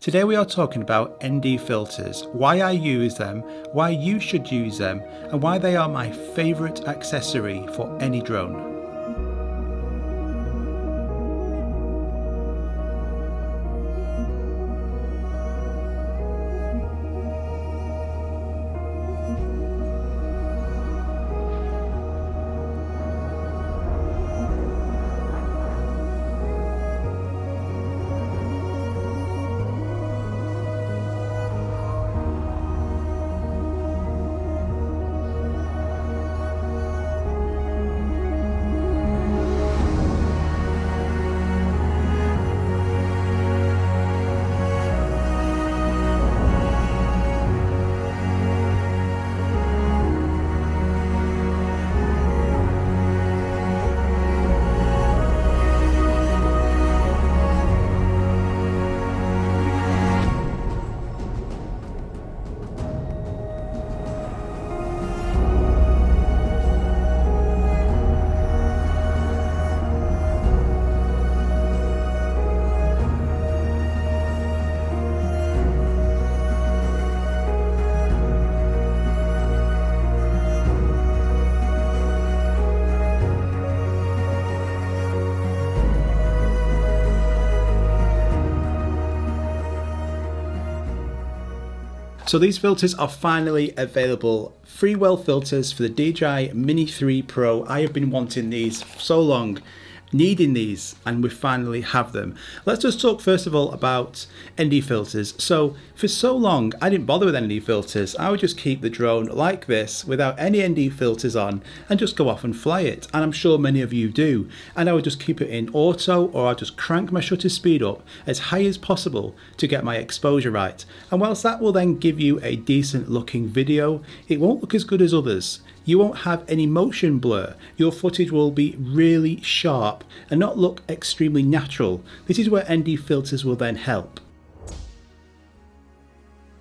Today we are talking about ND filters, why I use them, why you should use them, and why they are my favourite accessory for any drone. So these filters are finally available. Free well filters for the DJI Mini 3 Pro. I have been wanting these for so long, needing these, and we finally have them. Let's just talk first of all about ND filters. So for so long I didn't bother with ND filters. I would just keep the drone like this without any ND filters on and just go off and fly it, and I'm sure many of you do. And I would just keep it in auto, or I'd just crank my shutter speed up as high as possible to get my exposure right. And whilst that will then give you a decent looking video, it won't look as good as others. You won't have any motion blur. Your footage will be really sharp and not look extremely natural. This is where ND filters will then help.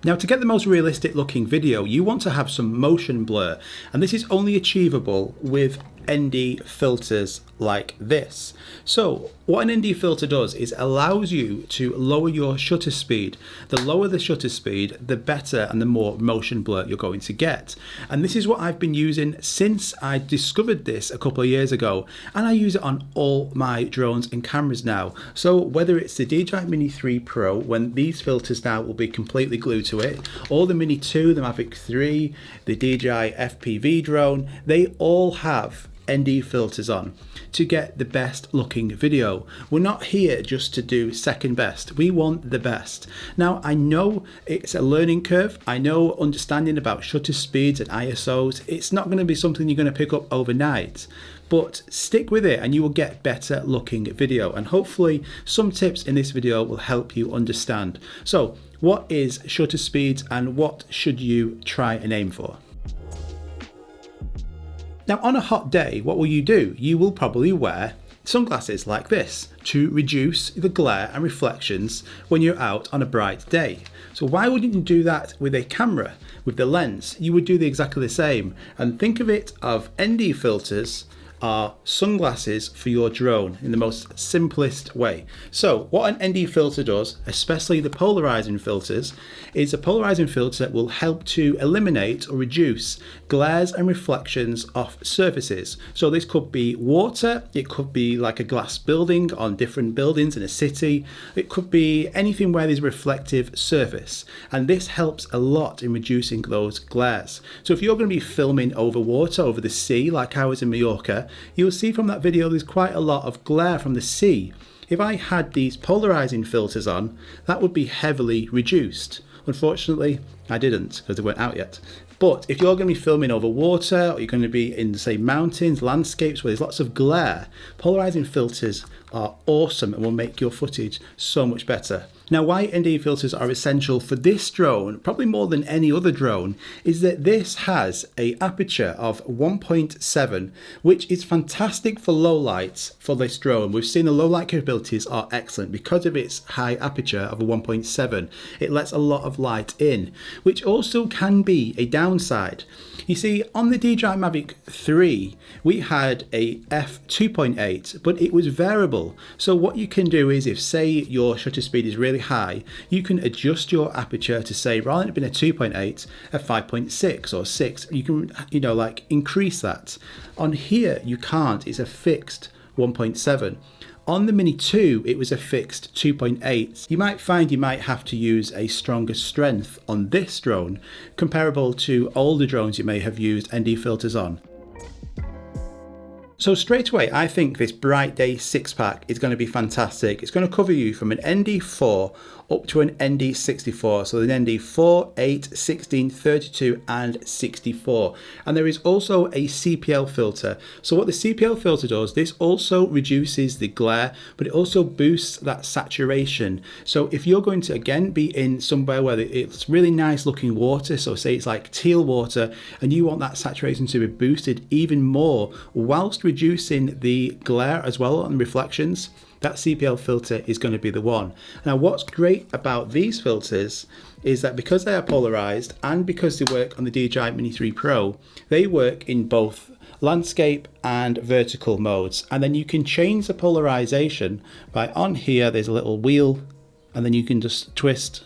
Now, to get the most realistic looking video, you want to have some motion blur, and this is only achievable with ND filters like this. So what an ND filter does is allows you to lower your shutter speed. The lower the shutter speed, the better and the more motion blur you're going to get. And this is what I've been using since I discovered this a couple of years ago, and I use it on all my drones and cameras now. So whether it's the DJI Mini 3 Pro, when these filters now will be completely glued to it, or the Mini 2, the Mavic 3, the DJI FPV drone, they all have ND filters on to get the best looking video. We're not here just to do second best, we want the best. Now, I know it's a learning curve. I know understanding about shutter speeds and ISOs, it's not going to be something you're going to pick up overnight, but stick with it and you will get better looking video, and hopefully some tips in this video will help you understand. So what is shutter speed and what should you try and aim for? Now, on a hot day, what will you do? You will probably wear sunglasses like this to reduce the glare and reflections when you're out on a bright day. So why wouldn't you do that with a camera, with the lens? You would do exactly the same. And think of it of ND filters are sunglasses for your drone in the most simplest way. So what an ND filter does, especially the polarizing filters, is a polarizing filter will help to eliminate or reduce glares and reflections off surfaces. So this could be water, it could be like a glass building on different buildings in a city, it could be anything where there's a reflective surface, and this helps a lot in reducing those glares. So if you're going to be filming over water, over the sea, like I was in Mallorca, you'll see from that video there's quite a lot of glare from the sea. If I had these polarizing filters on, that would be heavily reduced. Unfortunately, I didn't, because they weren't out yet. But if you're going to be filming over water, or you're going to be in, say, mountains, landscapes where there's lots of glare, polarizing filters are awesome and will make your footage so much better. Now, why ND filters are essential for this drone, probably more than any other drone, is that this has an aperture of 1.7, which is fantastic for low lights for this drone. We've seen the low light capabilities are excellent because of its high aperture of a 1.7. It lets a lot of light in, which also can be a downside. You see, on the DJI Mavic 3, we had a f2.8, but it was variable. So what you can do is, if say your shutter speed is really really high, you can adjust your aperture to say, rather than it being a 2.8, a 5.6 or 6. You can, like increase that. On here, you can't. It's a fixed 1.7. On the Mini 2, it was a fixed 2.8. You might find you might have to use a stronger strength on this drone, comparable to older drones you may have used ND filters on. So straight away, I think this Bright Day 6-pack is going to be fantastic. It's going to cover you from an ND4 up to an ND64. So an ND4, 8, 16, 32 and 64. And there is also a CPL filter. So what the CPL filter does, this also reduces the glare, but it also boosts that saturation. So if you're going to, again, be in somewhere where it's really nice looking water, so say it's like teal water, and you want that saturation to be boosted even more whilst reducing the glare as well on reflections, that CPL filter is going to be the one. Now what's great about these filters is that because they are polarized and because they work on the DJI Mini 3 Pro, they work in both landscape and vertical modes, and then you can change the polarization by, on here there's a little wheel, and then you can just twist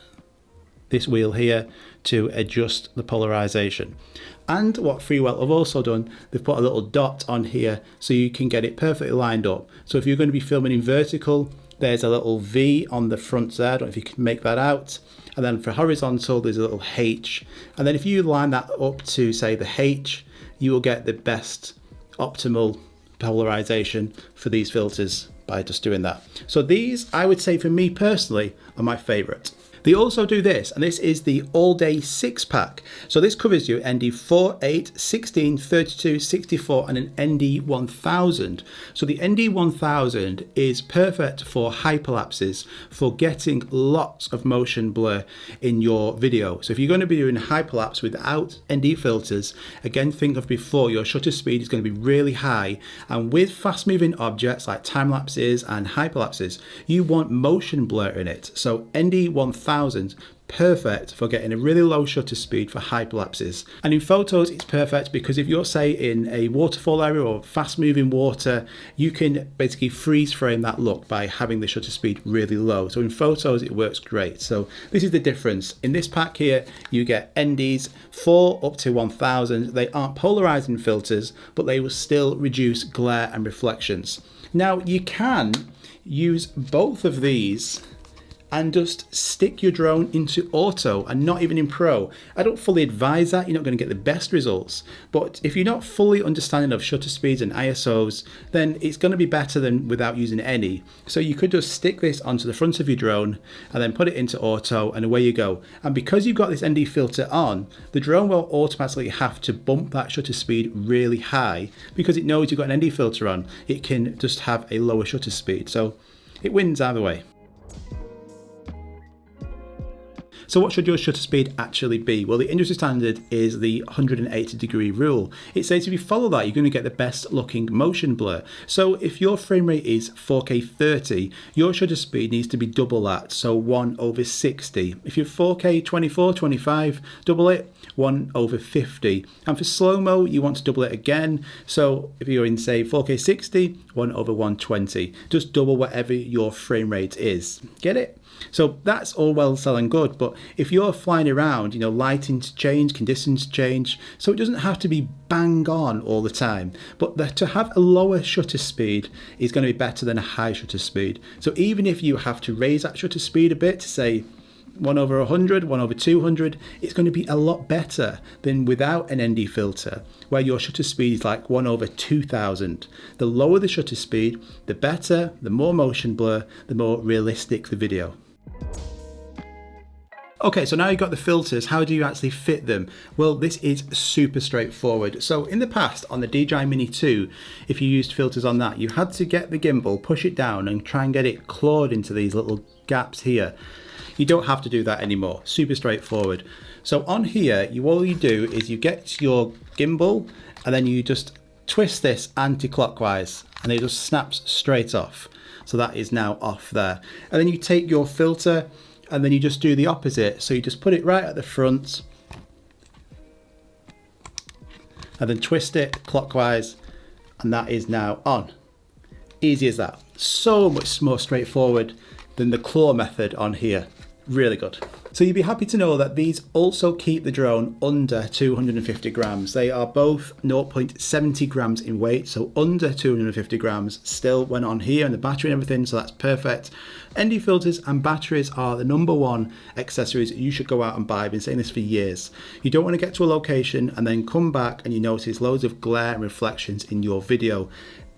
this wheel here to adjust the polarization. And what Freewell have also done, they've put a little dot on here so you can get it perfectly lined up. So if you're going to be filming in vertical, there's a little V on the front there. I don't know if you can make that out. And then for horizontal, there's a little H. And then if you line that up to, say, the H, you will get the best optimal polarization for these filters by just doing that. So these, I would say for me personally, are my favorite. They also do this, and this is the all-day 6-pack. So this covers you ND4, 8, 16, 32, 64, and an ND1000. So the ND1000 is perfect for hyperlapses, for getting lots of motion blur in your video. So if you're going to be doing hyperlapse without ND filters, again, think of before, your shutter speed is going to be really high. And with fast-moving objects like time-lapses and hyperlapses, you want motion blur in it. So ND1000, perfect for getting a really low shutter speed for hyperlapses. And in photos, it's perfect because if you're, say, in a waterfall area or fast moving water, you can basically freeze frame that look by having the shutter speed really low. So in photos, it works great. So this is the difference. In this pack here, you get NDs 4 up to 1000. They aren't polarizing filters, but they will still reduce glare and reflections. Now you can use both of these and just stick your drone into auto and not even in pro. I don't fully advise that. You're not going to get the best results. But if you're not fully understanding of shutter speeds and ISOs, then it's going to be better than without using any. So you could just stick this onto the front of your drone and then put it into auto, and away you go. And because you've got this ND filter on, the drone will automatically have to bump that shutter speed really high because it knows you've got an ND filter on. It can just have a lower shutter speed. So it wins either way. So what should your shutter speed actually be? Well, the industry standard is the 180-degree rule. It says if you follow that, you're going to get the best looking motion blur. So if your frame rate is 4K 30, your shutter speed needs to be double that, so 1/60. If you're 4K 24, 25, double it, 1/50. And for slow-mo, you want to double it again. So if you're in, say, 4K 60, 1/120. Just double whatever your frame rate is. Get it? So that's all well and good, but if you're flying around, lightings change, conditions change, so it doesn't have to be bang on all the time. But to have a lower shutter speed is going to be better than a high shutter speed. So even if you have to raise that shutter speed a bit to say 1/100, 1/200, it's going to be a lot better than without an ND filter, where your shutter speed is like 1/2000. The lower the shutter speed, the better, the more motion blur, the more realistic the video. Okay, so now you've got the filters, how do you actually fit them? Well, this is super straightforward. So in the past, on the DJI Mini 2, if you used filters on that, you had to get the gimbal, push it down and try and get it clawed into these little gaps here. You don't have to do that anymore, super straightforward. So on here, all you do is you get your gimbal and then you just twist this anti-clockwise and it just snaps straight off. So that is now off there. And then you take your filter and then you just do the opposite. So you just put it right at the front and then twist it clockwise and that is now on. Easy as that. So much more straightforward. than the claw method on here. Really good. So you'd be happy to know that these also keep the drone under 250 grams. They are both 0.70 grams in weight, so under 250 grams still went on here, and the battery and everything, so that's perfect. ND filters and batteries are the #1 accessories you should go out and buy. I've been saying this for years. You don't want to get to a location and then come back and you notice loads of glare and reflections in your video.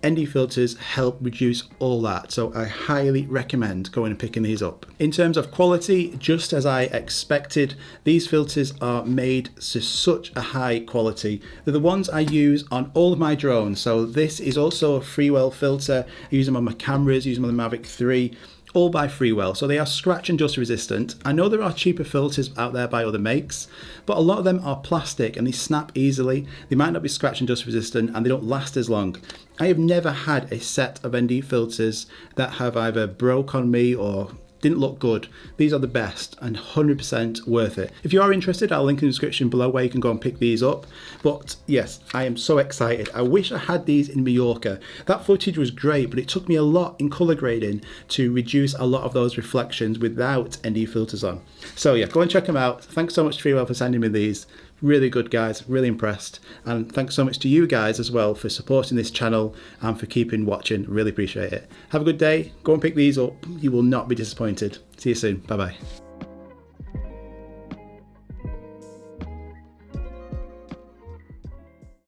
ND filters help reduce all that, so I highly recommend going and picking these up. In terms of quality, just as I expected, these filters are made to such a high quality. They're the ones I use on all of my drones, so this is also a Freewell filter. I use them on my cameras, use them on the Mavic 3, all by Freewell, so they are scratch and dust resistant. I know there are cheaper filters out there by other makes, but a lot of them are plastic and they snap easily. They might not be scratch and dust resistant and they don't last as long. I have never had a set of ND filters that have either broke on me or didn't look good. These are the best and 100% worth it. If you are interested, I'll link in the description below where you can go and pick these up. But yes, I am so excited. I wish I had these in Mallorca. That footage was great, but it took me a lot in color grading to reduce a lot of those reflections without ND filters on. So yeah, go and check them out. Thanks so much Freewell for sending me these. Really good guys, really impressed. And thanks so much to you guys as well for supporting this channel and for keeping watching. Really appreciate it. Have a good day. Go and pick these up. You will not be disappointed. See you soon. Bye bye.